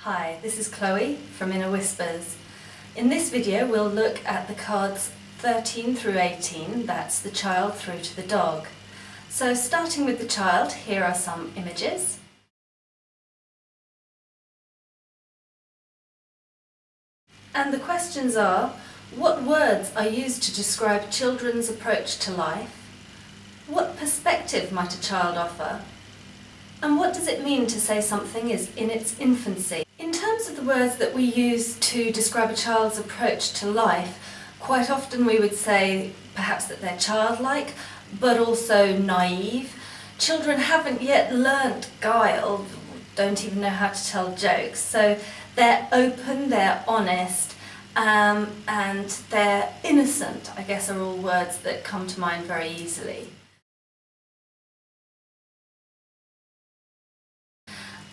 Hi, this is Chloe from Inner Whispers. In this video we'll look at the cards 13 through 18, that's the child through to the dog. So starting with the child, here are some images. And the questions are, what words are used to describe children's approach to life? What perspective might a child offer? And what does it mean to say something is in its infancy? In terms of the words that we use to describe a child's approach to life, quite often we would say perhaps that they're childlike, but also naive. Children haven't yet learnt guile, don't even know how to tell jokes, so they're open, they're honest, and they're innocent, I guess, are all words that come to mind very easily.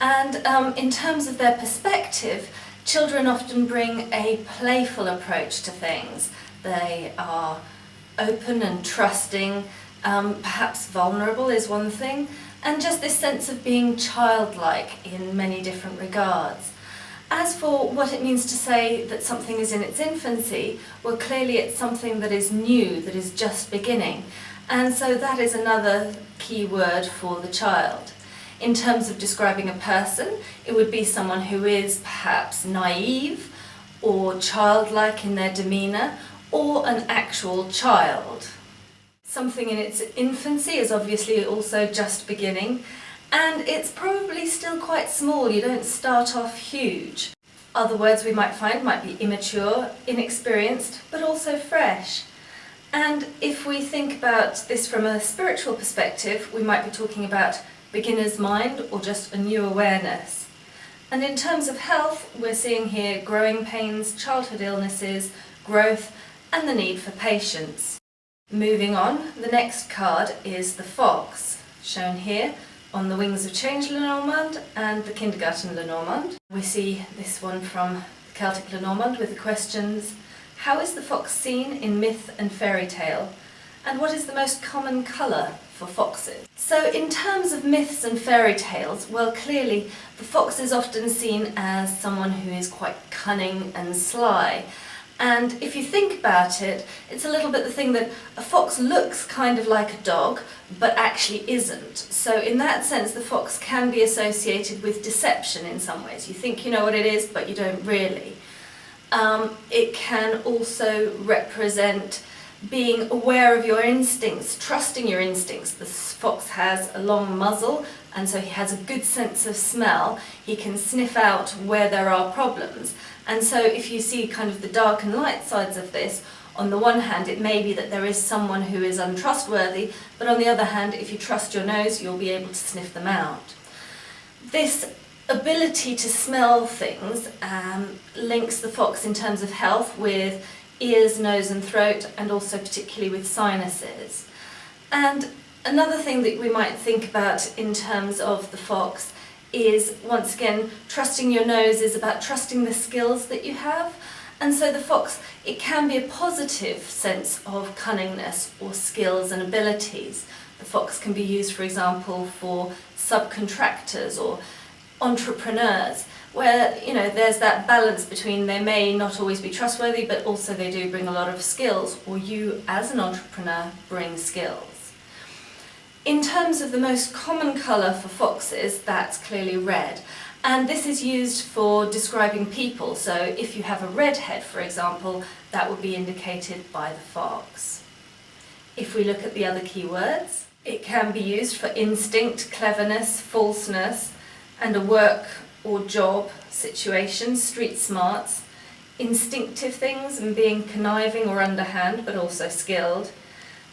And in terms of their perspective, children often bring a playful approach to things. They are open and trusting, perhaps vulnerable is one thing, and just this sense of being childlike in many different regards. As for what it means to say that something is in its infancy, well, clearly it's something that is new, that is just beginning, and so that is another key word for the child. In terms of describing a person, it would be someone who is perhaps naive or childlike in their demeanour, or an actual child. Something in its infancy is obviously also just beginning, and it's probably still quite small, you don't start off huge. Other words we might find might be immature, inexperienced, but also fresh. And if we think about this from a spiritual perspective, we might be talking about beginner's mind or just a new awareness. And in terms of health, we're seeing here growing pains, childhood illnesses, growth, and the need for patience. Moving on, the next card is the fox, shown here on the Wings of Change Lenormand and the Kindergarten Lenormand. We see this one from the Celtic Lenormand with the questions, how is the fox seen in myth and fairy tale? And what is the most common colour for foxes? So in terms of myths and fairy tales, well, clearly the fox is often seen as someone who is quite cunning and sly. And if you think about it, it's a little bit the thing that a fox looks kind of like a dog, but actually isn't. So in that sense, the fox can be associated with deception in some ways. You think you know what it is, but you don't really. It can also represent being aware of your instincts, trusting your instincts. The fox has a long muzzle, and so he has a good sense of smell. He can sniff out where there are problems. And so if you see kind of the dark and light sides of this, on the one hand it may be that there is someone who is untrustworthy, but on the other hand, if you trust your nose, you'll be able to sniff them out. This ability to smell things links the fox in terms of health with ears, nose and throat, and also particularly with sinuses. And another thing that we might think about in terms of the fox is, once again, trusting your nose is about trusting the skills that you have. And so the fox, it can be a positive sense of cunningness or skills and abilities. The fox can be used, for example, for subcontractors or entrepreneurs, where, you know, there's that balance between they may not always be trustworthy, but also they do bring a lot of skills, or you as an entrepreneur bring skills. In terms of the most common colour for foxes, that's clearly red, and this is used for describing people. So if you have a red head, for example, that would be indicated by the fox. If we look at the other key words, it can be used for instinct, cleverness, falseness, and a work or job situation, street smarts, instinctive things and being conniving or underhand, but also skilled.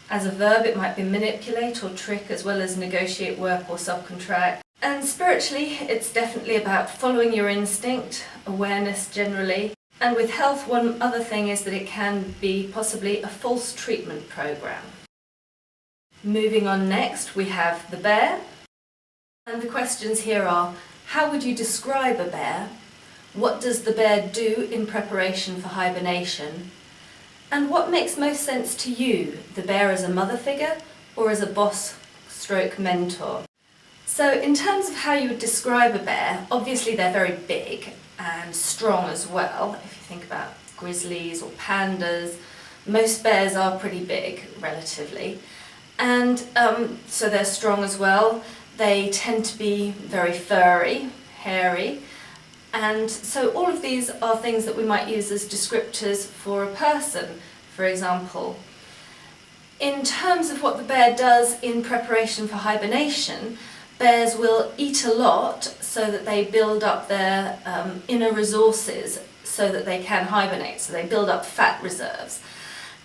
As a verb, it might be manipulate or trick, as well as negotiate, work or subcontract. And spiritually, it's definitely about following your instinct, awareness generally. And with health, one other thing is that it can be possibly a false treatment program. Moving on next, we have the bear. And the questions here are, how would you describe a bear? What does the bear do in preparation for hibernation? And what makes most sense to you, the bear as a mother figure or as a boss/mentor? So in terms of how you would describe a bear, obviously they're very big and strong as well. If you think about grizzlies or pandas, most bears are pretty big relatively, and so they're strong as well. They tend to be very furry, hairy, and so all of these are things that we might use as descriptors for a person, for example. In terms of what the bear does in preparation for hibernation, bears will eat a lot so that they build up their inner resources so that they can hibernate, so they build up fat reserves.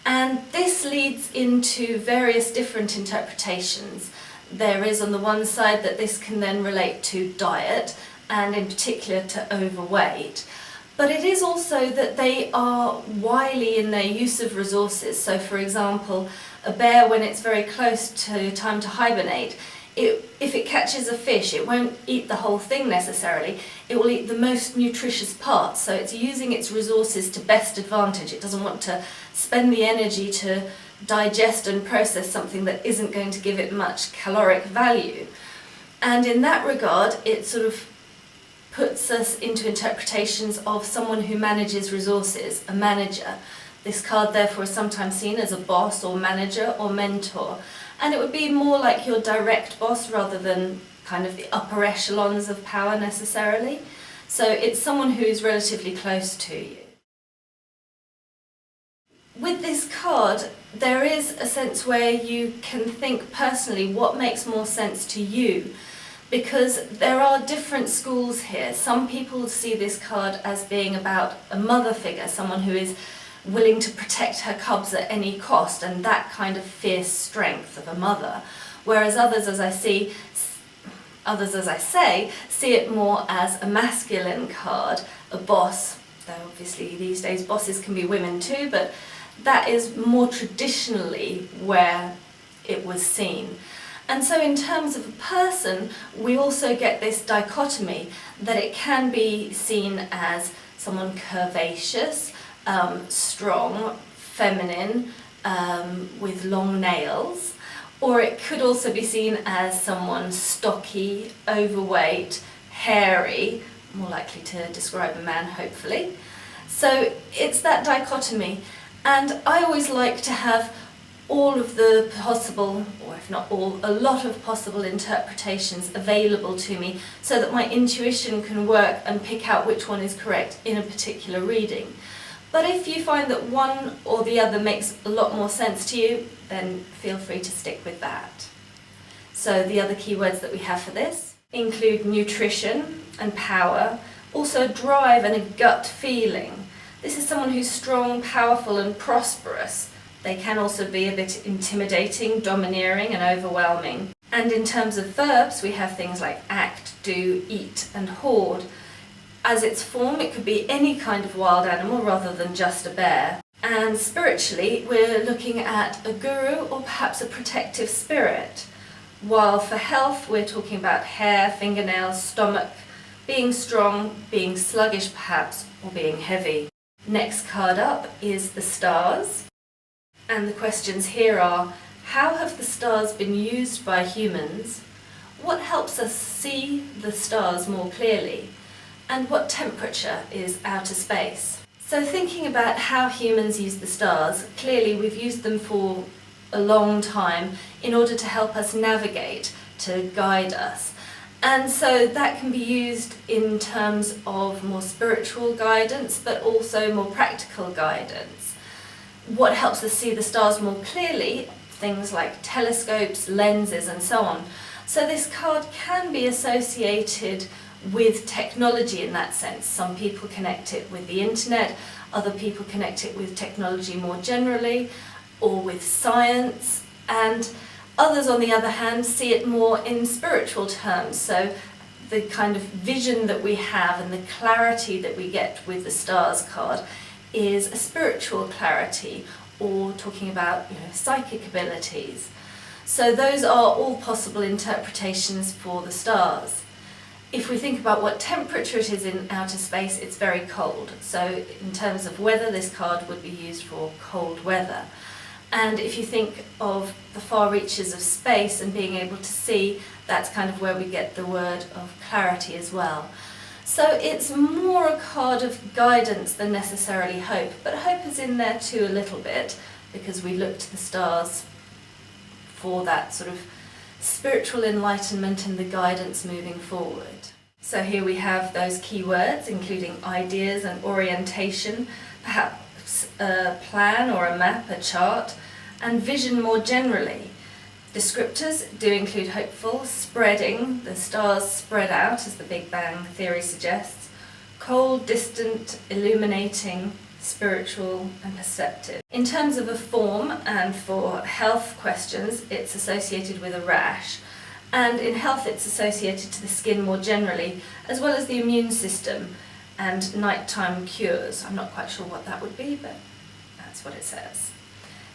And this leads into various different interpretations. There is on the one side that this can then relate to diet, and in particular to overweight. But it is also that they are wily in their use of resources. So for example, a bear, when it's very close to time to hibernate, if it catches a fish, it won't eat the whole thing necessarily. It will eat the most nutritious parts. So it's using its resources to best advantage. It doesn't want to spend the energy to digest and process something that isn't going to give it much caloric value. And in that regard, it sort of puts us into interpretations of someone who manages resources, a manager. This card therefore is sometimes seen as a boss or manager or mentor, and it would be more like your direct boss rather than kind of the upper echelons of power necessarily. So it's someone who is relatively close to you. With this card, there is a sense where you can think personally what makes more sense to you, because there are different schools here. Some people see this card as being about a mother figure, someone who is willing to protect her cubs at any cost, and that kind of fierce strength of a mother. Whereas others, as I say, see it more as a masculine card, a boss, though obviously these days bosses can be women too, but that is more traditionally where it was seen. And so in terms of a person, we also get this dichotomy that it can be seen as someone curvaceous, strong, feminine, with long nails, or it could also be seen as someone stocky, overweight, hairy, more likely to describe a man hopefully. So it's that dichotomy, and I always like to have all of the possible, or if not all, a lot of possible interpretations available to me so that my intuition can work and pick out which one is correct in a particular reading. But if you find that one or the other makes a lot more sense to you, then feel free to stick with that. So the other keywords that we have for this include nutrition and power, also drive and a gut feeling. This is someone who's strong, powerful and prosperous. They can also be a bit intimidating, domineering and overwhelming. And in terms of verbs, we have things like act, do, eat and hoard. As its form, it could be any kind of wild animal rather than just a bear. And spiritually, we're looking at a guru or perhaps a protective spirit. While for health, we're talking about hair, fingernails, stomach, being strong, being sluggish perhaps, or being heavy. Next card up is the stars. And the questions here are, how have the stars been used by humans? What helps us see the stars more clearly? And what temperature is outer space? So thinking about how humans use the stars, clearly we've used them for a long time in order to help us navigate, to guide us. And so that can be used in terms of more spiritual guidance, but also more practical guidance. What helps us see the stars more clearly? Things like telescopes, lenses and so on. So this card can be associated with technology in that sense. Some people connect it with the internet, other people connect it with technology more generally, or with science, and others on the other hand see it more in spiritual terms. So the kind of vision that we have and the clarity that we get with the stars card is a spiritual clarity, or talking about psychic abilities. So those are all possible interpretations for the stars. If we think about what temperature it is in outer space, it's very cold. So in terms of weather, this card would be used for cold weather. And if you think of the far reaches of space and being able to see, that's kind of where we get the word of clarity as well. So it's more a card of guidance than necessarily hope, but hope is in there too a little bit, because we look to the stars for that sort of spiritual enlightenment and the guidance moving forward. So here we have those key words, including ideas and orientation, perhaps a plan or a map, a chart, and vision more generally. Descriptors do include hopeful, spreading, the stars spread out as the Big Bang theory suggests, cold, distant, illuminating, spiritual and perceptive. In terms of a form and for health questions, it's associated with a rash, and in health it's associated to the skin more generally, as well as the immune system and nighttime cures. I'm not quite sure what that would be, but that's what it says.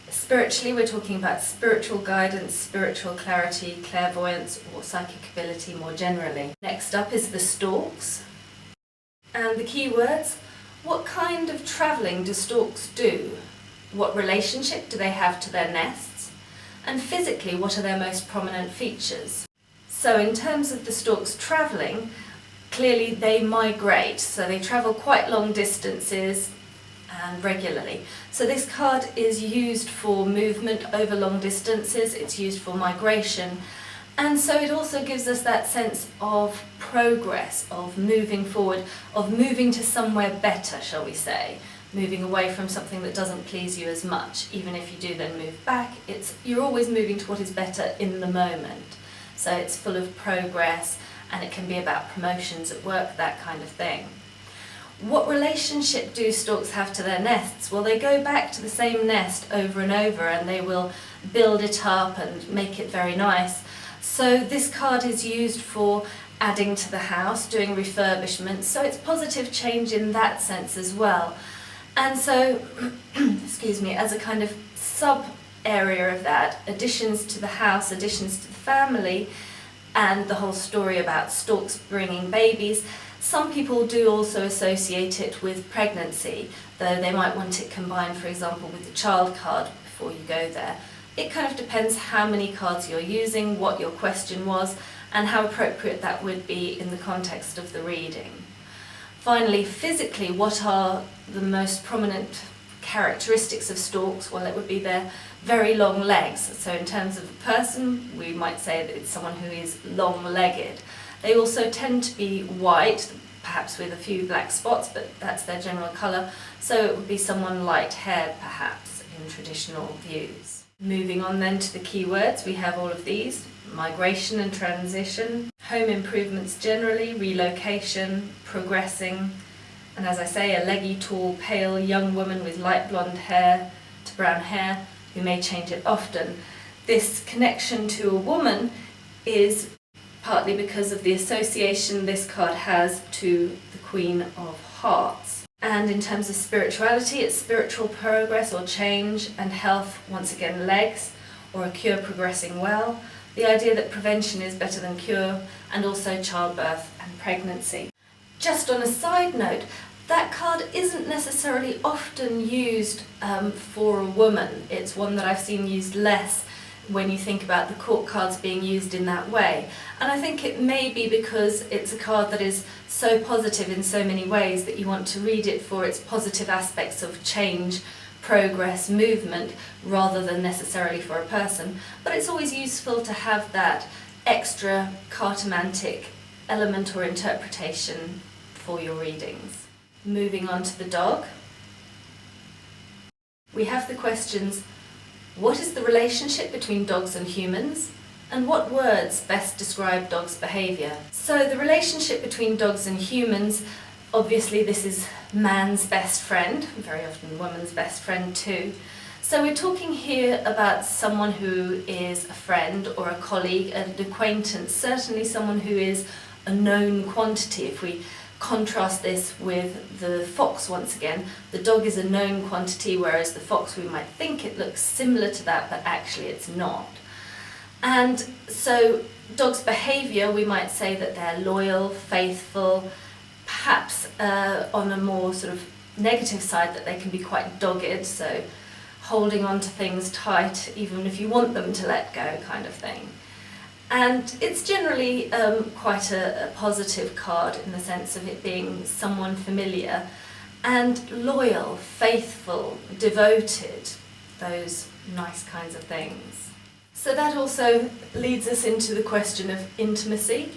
Spiritually, we're talking about spiritual guidance, spiritual clarity, clairvoyance, or psychic ability more generally. Next up is the storks, and the key words: what kind of travelling do storks do? What relationship do they have to their nests? And physically, what are their most prominent features? So in terms of the storks travelling, clearly they migrate, so they travel quite long distances and regularly. So this card is used for movement over long distances, it's used for migration, and so it also gives us that sense of progress, of moving forward, of moving to somewhere better, shall we say. Moving away from something that doesn't please you as much. Even if you do then move back, you're always moving to what is better in the moment. So it's full of progress, and it can be about promotions at work, that kind of thing. What relationship do storks have to their nests? Well, they go back to the same nest over and over, and they will build it up and make it very nice. So this card is used for adding to the house, doing refurbishment, so it's positive change in that sense as well. And so, excuse me, as a kind of sub-area of that, additions to the house, additions to the family, and the whole story about storks bringing babies, some people do also associate it with pregnancy, though they might want it combined, for example, with the child card before you go there. It kind of depends how many cards you're using, what your question was, and how appropriate that would be in the context of the reading. Finally, physically, what are the most prominent characteristics of storks? Well, it would be their very long legs. So in terms of a person, we might say that it's someone who is long-legged. They also tend to be white, perhaps with a few black spots, but that's their general colour. So it would be someone light-haired, perhaps, in traditional views. Moving on then to the keywords, we have all of these: migration and transition, home improvements generally, relocation, progressing, and as I say, a leggy, tall, pale young woman with light blonde hair to brown hair who may change it often. This connection to a woman is partly because of the association this card has to the Queen of Hearts. And in terms of spirituality, it's spiritual progress or change, and health, once again, legs, or a cure progressing well. The idea that prevention is better than cure, and also childbirth and pregnancy. Just on a side note, that card isn't necessarily often used for a woman. It's one that I've seen used less when you think about the court cards being used in that way. And I think it may be because it's a card that is so positive in so many ways that you want to read it for its positive aspects of change, progress, movement, rather than necessarily for a person. But it's always useful to have that extra cartomantic element or interpretation for your readings. Moving on to the dog, we have the questions: what is the relationship between dogs and humans? And what words best describe dogs' behaviour? So the relationship between dogs and humans, obviously this is man's best friend, very often woman's best friend too. So we're talking here about someone who is a friend or a colleague, an acquaintance, certainly someone who is a known quantity. If we contrast this with the fox once again, the dog is a known quantity, whereas the fox, we might think it looks similar to that, but actually it's not. And so dogs' behaviour, we might say that they're loyal, faithful, perhaps on a more sort of negative side that they can be quite dogged, so holding on to things tight even if you want them to let go, kind of thing. And it's generally quite a positive card in the sense of it being someone familiar and loyal, faithful, devoted, those nice kinds of things. So that also leads us into the question of intimacy,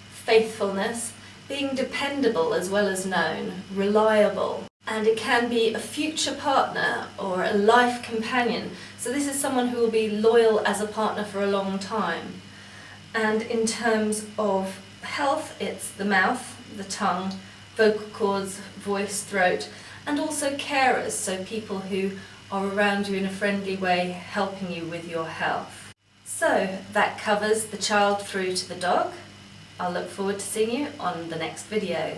faithfulness, being dependable as well as known, reliable. And it can be a future partner or a life companion. So this is someone who will be loyal as a partner for a long time. And in terms of health, it's the mouth, the tongue, vocal cords, voice, throat, and also carers, so people who are around you in a friendly way, helping you with your health. So that covers the child through to the dog. I'll look forward to seeing you on the next video.